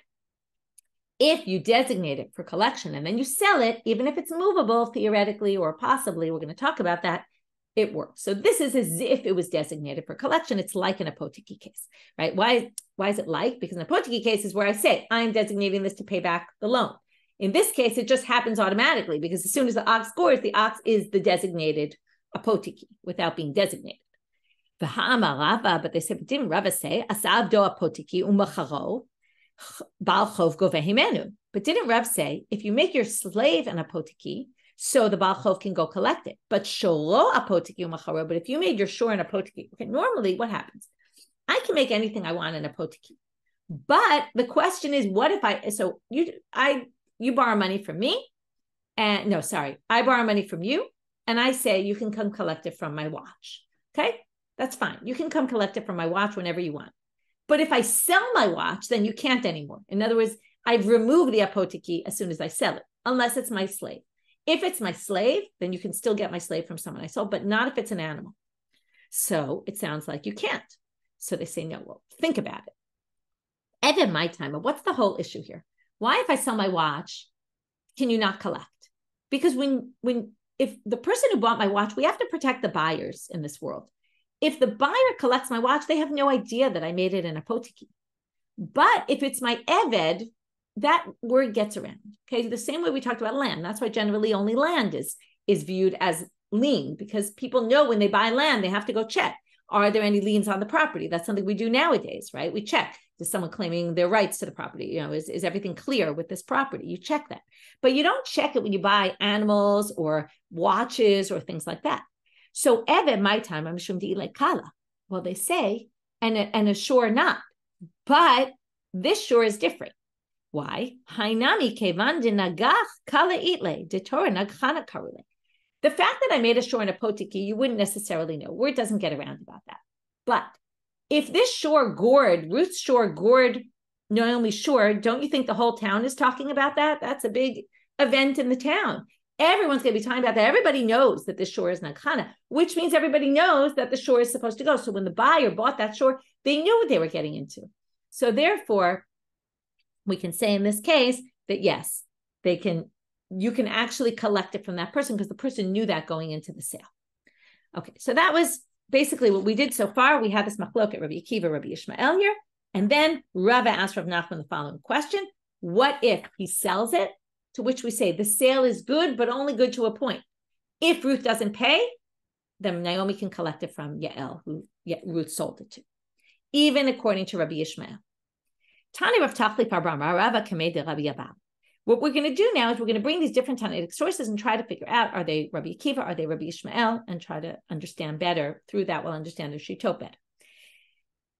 Speaker 1: if you designate it for collection and then you sell it, even if it's movable, theoretically or possibly, we're going to talk about that, it works. So this is as if it was designated for collection. It's like an apotiki case, right? Why is it like? Because an apotiki case is where I say, I'm designating this to pay back the loan. In this case, it just happens automatically because as soon as the ox scores, the ox is the designated apotiki without being designated. But they said, but didn't Rava say, asavdo apotiki umacharo? But didn't Rav say, if you make your slave an apotiki, so the Baal Chov can go collect it? But shoro apotiki umacharo. But if you made your shor an apotiki, okay, normally what happens? I can make anything I want an apotiki. But the question is, what if you borrow money from me, and I borrow money from you, and I say you can come collect it from my watch. Okay, that's fine. You can come collect it from my watch whenever you want. But if I sell my watch, then you can't anymore. In other words, I've removed the apotiki as soon as I sell it, unless it's my slave. If it's my slave, then you can still get my slave from someone I sold, but not if it's an animal. So it sounds like you can't. So they say, no, well, think about it. Even my time, but what's the whole issue here? Why, if I sell my watch, can you not collect? Because if the person who bought my watch, we have to protect the buyers in this world. If the buyer collects my watch, they have no idea that I made it in apotiki. But if it's my eved, that word gets around. Okay, the same way we talked about land. That's why generally only land is viewed as lien, because people know when they buy land, they have to go check. Are there any liens on the property? That's something we do nowadays, right? We check. Is someone claiming their rights to the property? Is everything clear with this property? You check that. But you don't check it when you buy animals or watches or things like that. So Eved, my time, I'm shum to like kala. Well, they say, and a shor not. But this shor is different. Why? Hainami kevan dinagach kala itle de Torah nagchana karule. The fact that I made a shor and a potiki, you wouldn't necessarily know. Word doesn't get around about that. But if this shor gored, Ruth's shor gored Naomi's shor, don't you think the whole town is talking about that? That's a big event in the town. Everyone's going to be talking about that. Everybody knows that this shor is nagchana, which means everybody knows that the shor is supposed to go. So when the buyer bought that shor, they knew what they were getting into. So therefore, we can say in this case that yes, you can actually collect it from that person because the person knew that going into the sale. Okay, so that was basically what we did so far. We had this machloket, Rabbi Akiva, Rabbi Yishmael here. And then Rava asked Rav Nachman the following question. What if he sells it? To which we say the sale is good, but only good to a point. If Ruth doesn't pay, then Naomi can collect it from Yael, who Ruth sold it to. Even according to Rabbi Yishmael. Tani Rav Tachli Farber, Rava Kamei de Rabbi Abba. What we're going to do now is we're going to bring these different Tanaitic sources and try to figure out, are they Rabbi Akiva, are they Rabbi Yishmael, and try to understand better. Through that, we'll understand the Shitot better.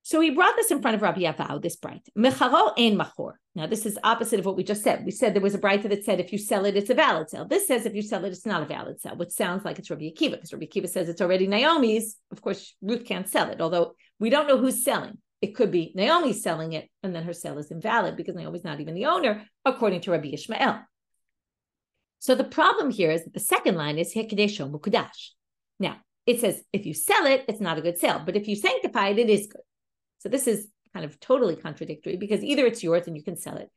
Speaker 1: So he brought this in front of Rabbi Yavau, this bright. Mecharo ein machor. Now, this is opposite of what we just said. We said there was a bright that said if you sell it, it's a valid sale. This says if you sell it, it's not a valid sale, which sounds like it's Rabbi Akiva, because Rabbi Akiva says it's already Naomi's. Of course, Ruth can't sell it, although we don't know who's selling. It could be Naomi selling it, and then her sale is invalid because Naomi's not even the owner, according to Rabbi Yishmael. So the problem here is that the second line is Hekdesho Mukudash. Now, it says if you sell it, it's not a good sale, but if you sanctify it, it is good. So this is kind of totally contradictory because either it's yours and you can sell it.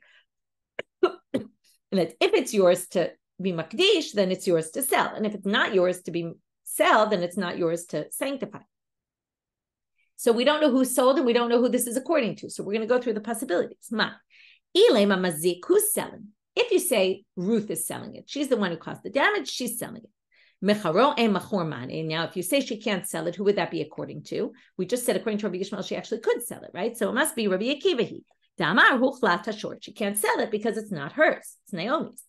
Speaker 1: And if it's yours to be makdish, then it's yours to sell. And if it's not yours to be sell, then it's not yours to sanctify. So we don't know who sold and we don't know who this is according to. So we're going to go through the possibilities. Ilema mazik, who's selling? If you say Ruth is selling it, she's the one who caused the damage, she's selling it. Mecharo and machor. Now, if you say she can't sell it, who would that be according to? We just said according to Rabbi Yishmael, she actually could sell it, right? So it must be Rabbi Akiva. Damar huchlat hashor. She can't sell it because it's not hers; it's Naomi's.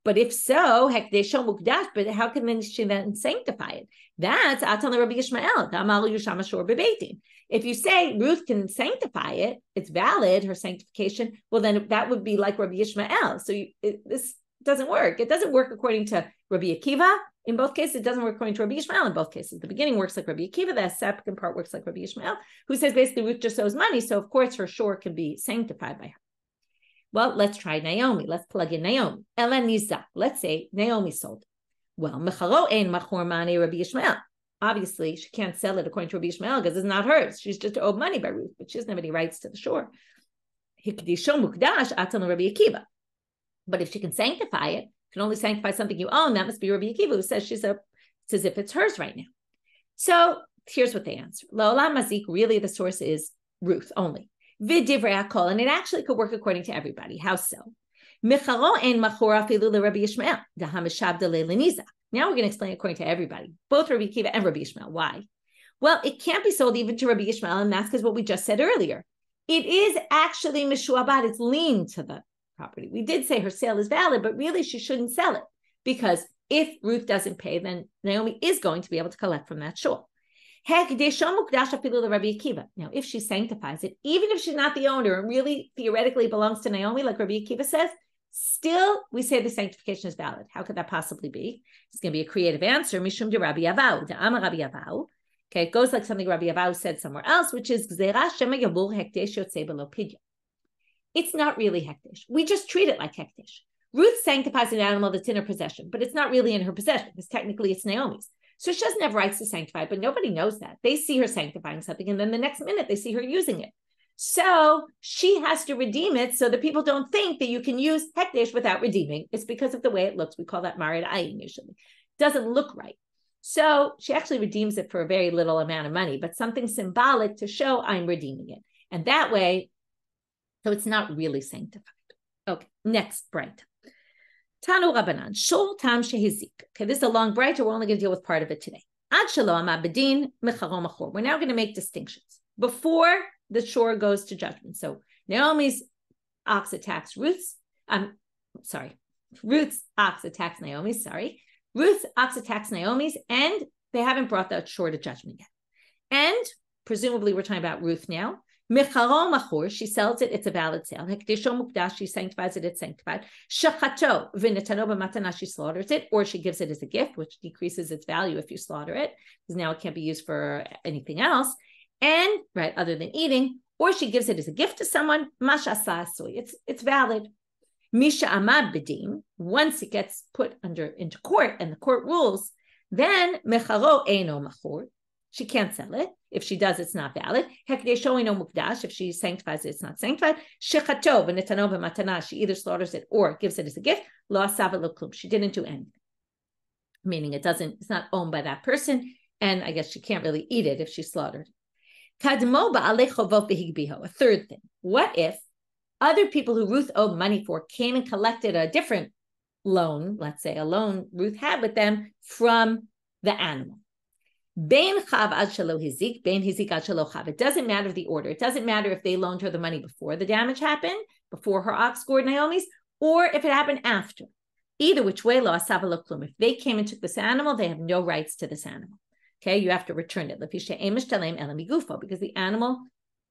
Speaker 1: But if so, hekdesho mukdash, but how can she then sanctify it? That's Atan Rabbi Yishmael, Amalu Yushama Shor Bebeitin. If you say Ruth can sanctify it, it's valid, her sanctification, well, then that would be like Rabbi Yishmael. So this doesn't work. It doesn't work according to Rabbi Akiva. In both cases, it doesn't work according to Rabbi Yishmael in both cases. The beginning works like Rabbi Akiva, the second part works like Rabbi Yishmael, who says basically Ruth just owes money, so of course her shor can be sanctified by her. Well, let's try Naomi. Let's plug in Naomi. Ela Niza. Let's say Naomi sold. Well, Mecharo ein machor mani Rabbi Yishmael. Obviously, she can't sell it according to Rabbi Yishmael because it's not hers. She's just owed money by Ruth, but she doesn't have any rights to the shor. Hikdisho mukdash atan Rabbi Akiva. But if she can sanctify it, can only sanctify something you own, that must be Rabbi Akiva, who says it's as if it's hers right now. So here's what they answer. La'olam mazik, really the source is Ruth only. V'divrei hakol, and it actually could work according to everybody. How so? Mecharo ein machor afilu leRabbi Yishmael, dahameshabda leLeniza. Now we're going to explain according to everybody, both Rabbi Akiva and Rabbi Yishmael. Why? Well, it can't be sold even to Rabbi Yishmael, and that's because what we just said earlier. It is actually mishuabad, it's lien to the property. We did say her sale is valid, but really she shouldn't sell it because if Ruth doesn't pay, then Naomi is going to be able to collect from that shor. Now, if she sanctifies it, even if she's not the owner and really theoretically belongs to Naomi, like Rabbi Akiva says, still we say the sanctification is valid. How could that possibly be? It's going to be a creative answer. Mishum de Rabbi Avau, de Amar Rabbi Avau. Okay, it goes like something Rabbi Avau said somewhere else, which is it's not really hekdesh. We just treat it like hekdesh. Ruth sanctifies an animal that's in her possession, but it's not really in her possession because technically it's Naomi's. So she doesn't have rights to sanctify it, but nobody knows that. They see her sanctifying something, and then the next minute they see her using it. So she has to redeem it so that people don't think that you can use hekdesh without redeeming. It's because of the way it looks. We call that marid ayin usually. It doesn't look right. So she actually redeems it for a very little amount of money, but something symbolic to show I'm redeeming it. And that way, so it's not really sanctified. Okay, next bright. Tanu Rabbanan, shol tam shehizik. Okay, this is a long brighter. We're only going to deal with part of it today. Ad shelo amad bedin mecharo machor. We're now going to make distinctions before the shor goes to judgment. So Naomi's ox attacks Ruth's. Ruth's ox attacks Naomi's. Ruth's ox attacks Naomi's, and they haven't brought that shor to judgment yet. And presumably, we're talking about Ruth now. Mecharo machor, she sells it, it's a valid sale. Hekdesho mukdash, she sanctifies it, it's sanctified. Shachato v'netano b'matana, she slaughters it, or she gives it as a gift, which decreases its value if you slaughter it, because now it can't be used for anything else, and right, other than eating, or she gives it as a gift to someone. Masha asui, it's valid. Misha amad bedin, once it gets put into court and the court rules, then mecharo eino machor. She can't sell it. If she does, it's not valid. Hekdesho eino mukdash. If she sanctifies it, it's not sanctified. Shechato v'netano b'matana. She either slaughters it or gives it as a gift. Lo asav lo klum. She didn't do anything. Meaning it's not owned by that person, and I guess she can't really eat it if she slaughtered. Kadmo ba'alei chovot v'higbiho. A third thing. What if other people who Ruth owed money for came and collected a different loan, let's say a loan Ruth had with them from the animal? Bein chav ad shelo hizik, bein hizik ad shelo chav. It doesn't matter the order. It doesn't matter if they loaned her the money before the damage happened, before her ox gored Naomi's, or if it happened after. Either which way, lo asav lo klum. If they came and took this animal, they have no rights to this animal. Okay, you have to return it. Because the animal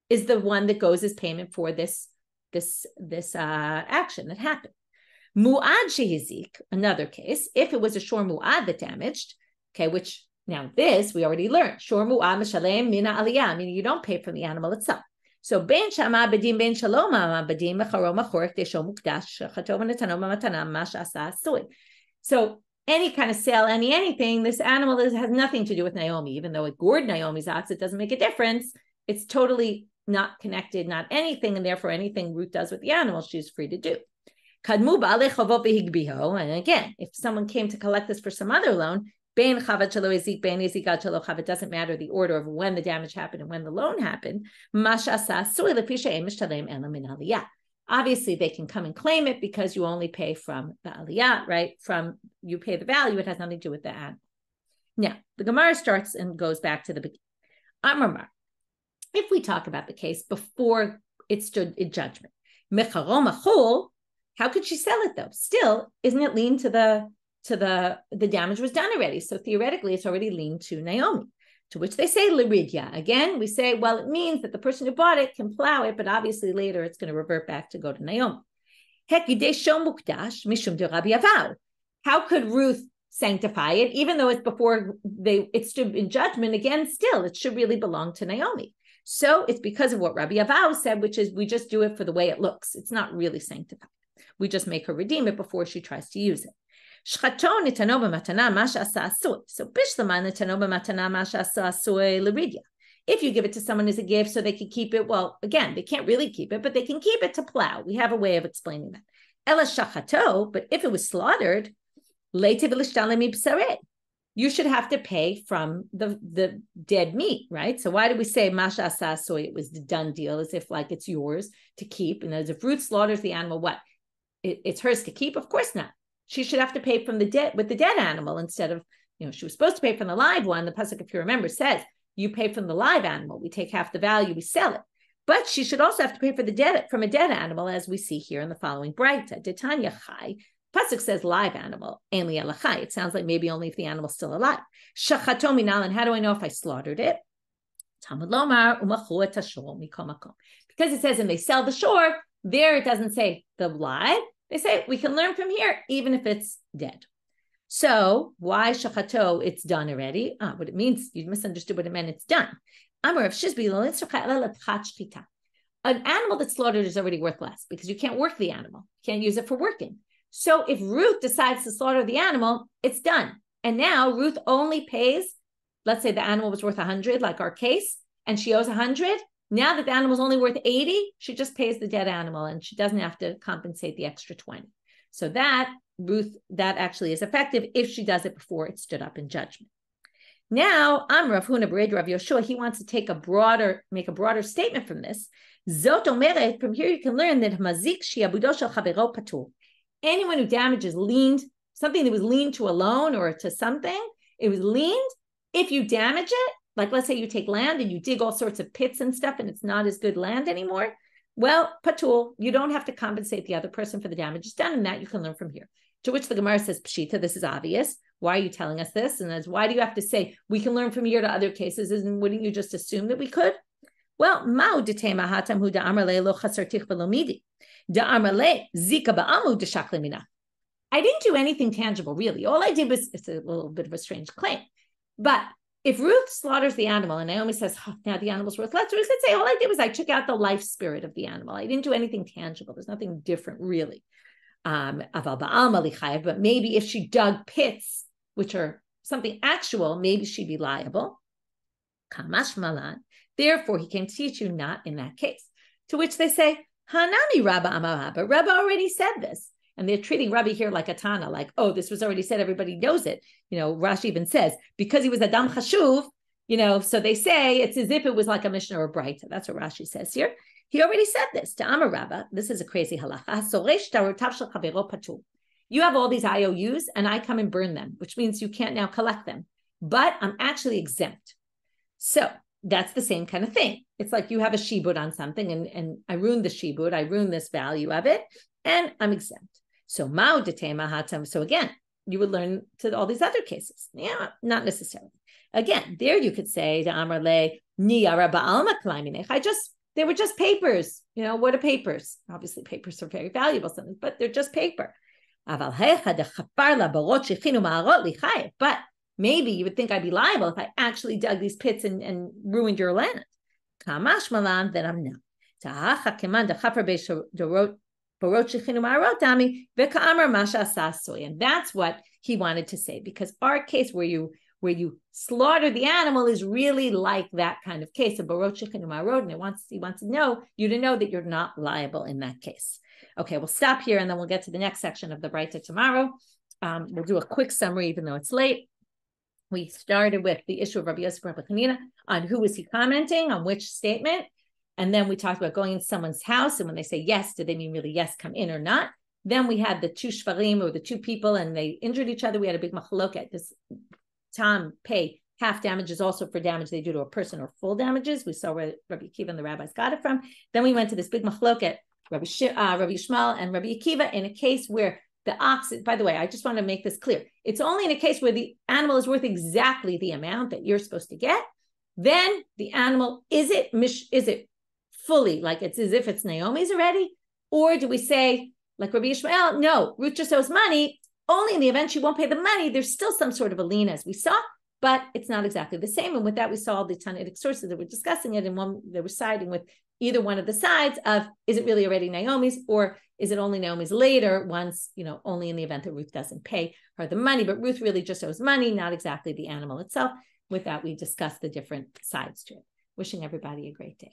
Speaker 1: is the one that goes as payment for this action that happened. Mu'ad shehizik, another case, if it was a shor mu'ad that damaged, okay, which now this we already learned, shor mu'ad mishalem mina aliyah, meaning you don't pay from the animal itself. So ben shama bedim ben shalom bedim mecharo machorek desho mukdash chato v'netano b'matana mash asa asui. So any kind of sale, anything, this animal has nothing to do with Naomi, even though it gored Naomi's ox, it doesn't make a difference. It's totally not connected, not anything, and therefore anything Ruth does with the animal, she's free to do. And again, if someone came to collect this for some other loan, it doesn't matter the order of when the damage happened and when the loan happened. Obviously, they can come and claim it because you only pay from the aliyah, right? You pay the value, it has nothing to do with the animal. Now, the Gemara starts and goes back to the beginning. Amar, if we talk about the case before it stood in judgment, mecharo machol, How could she sell it though? Still, isn't it lien to the damage was done already? So theoretically, it's already lien to Naomi. To which they say Liridia. Again, we say, well, it means that the person who bought it can plow it, but obviously later it's going to revert back to go to Naomi. How could Ruth sanctify it, even though it's before it stood in judgment? Again, still, it should really belong to Naomi. So it's because of what Rabbi Yosi said, which is we just do it for the way it looks. It's not really sanctified. We just make her redeem it before she tries to use it. So if you give it to someone as a gift so they can keep it, well, again, they can't really keep it, but they can keep it to plow. We have a way of explaining that. But if it was slaughtered, you should have to pay from the dead meat, right? So why do we say masha asa soy? It was the done deal, as if like it's yours to keep. And as if Ruth slaughters the animal, what? It's hers to keep? Of course not. She should have to pay from the dead animal instead of, she was supposed to pay from the live one. The pasuk, if you remember, says you pay from the live animal. We take half the value, we sell it. But she should also have to pay from a dead animal, as we see here in the following braita. Detanya chai. Pasuk says live animal, ainli alachai. It sounds like maybe only if the animal's still alive. Shachato minal, and how do I know if I slaughtered it? Talmud lomar umachu et hashor mikom makom. Because it says, and they sell the shor, there it doesn't say the live. They say we can learn from here, even if it's dead. So why shachato? It's done already. What it means, you misunderstood what it meant. It's done. Amar of shizbi an animal that's slaughtered is already worth less because you can't work the animal. You can't use it for working. So if Ruth decides to slaughter the animal, it's done. And now Ruth only pays, let's say the animal was worth 100, like our case, and she owes 100. Now that the animal's only worth 80, she just pays the dead animal and she doesn't have to compensate the extra 20. So that actually is effective if she does it before it stood up in judgment. Now, Rav Huna Bered Rav Yoshua, he wants to make a broader statement from this. Zot omeret, from here you can learn that mazik shiabudo shel chavero patur. Anyone who damages liened, something that was liened to a loan or to something, it was liened. If you damage it, like let's say you take land and you dig all sorts of pits and stuff and it's not as good land anymore, well, patur, you don't have to compensate the other person for the damage done, and that you can learn from here. To which the Gemara says, Pshita, this is obvious. Why are you telling us this? And why do you have to say we can learn from here to other cases? And wouldn't you just assume that we could? Well, Mao detema hatam hu da'amrle lo chasartich velomidi. Da'amrle zika ba'amu deshaklemina. I didn't do anything tangible, really. All I did was, it's a little bit of a strange claim. But if Ruth slaughters the animal and Naomi says, now the animal's worth less, Ruth could say, all I did was I took out the life spirit of the animal. I didn't do anything tangible. There's nothing different, really. But maybe if she dug pits, which are something actual, maybe she'd be liable. Kamash malan. Therefore, he came to teach you not in that case. To which they say, Hanami Rabba Amara, but Rabba already said this. And they're treating Rabbi here like a Tana, like, oh, this was already said, everybody knows it. Rashi even says, because he was Adam Chashuv, so they say it's as if it was like a Mishnah or Braita. That's what Rashi says here. He already said this to Amar Rabba. This is a crazy halacha. You have all these IOUs and I come and burn them, which means you can't now collect them, but I'm actually exempt. So that's the same kind of thing. It's like you have a shibud on something and I ruined the shibud, I ruined this value of it, and I'm exempt. So mao detema hatam. So again, you would learn to all these other cases. Yeah, not necessarily. Again, there you could say to Amar le niyara ba'alma klaiminech. They were just papers. What are papers? Obviously, papers are very valuable, something, but they're just paper. But maybe you would think I'd be liable if I actually dug these pits and ruined your land. Kamash malan, then I'm not. And that's what he wanted to say, because our case where you slaughter the animal is really like that kind of case of Barot Shechinu Ma'arod, and he wants to know you to know that you're not liable in that case. Okay, we'll stop here and then we'll get to the next section of the Braita tomorrow. We'll do a quick summary, even though it's late. We started with the issue of Rabbi Yosi and Rabbi Chanina on who was he commenting on which statement. And then we talked about going into someone's house. And when they say yes, do they mean really yes, come in or not? Then we had the two shvarim, or the two people, and they injured each other. We had a big machloket. Does Tom pay half damages also for damage they do to a person or full damages? We saw where Rabbi Akiva and the rabbis got it from. Then we went to this big machloket Rabbi Yishmael and Rabbi Akiva in a case where the ox, by the way, I just want to make this clear. It's only in a case where the animal is worth exactly the amount that you're supposed to get. Then the animal, is it fully, like it's as if it's Naomi's already? Or do we say, like Rabbi Yishmael, no, Ruth just owes money. Only in the event she won't pay the money, there's still some sort of a lien, as we saw, but it's not exactly the same. And with that, we saw all the Talmudic sources that were discussing it, and one they were siding with either one of the sides of, is it really already Naomi's, or is it only Naomi's later, once, only in the event that Ruth doesn't pay her the money, but Ruth really just owes money, not exactly the animal itself. With that, we discussed the different sides to it. Wishing everybody a great day.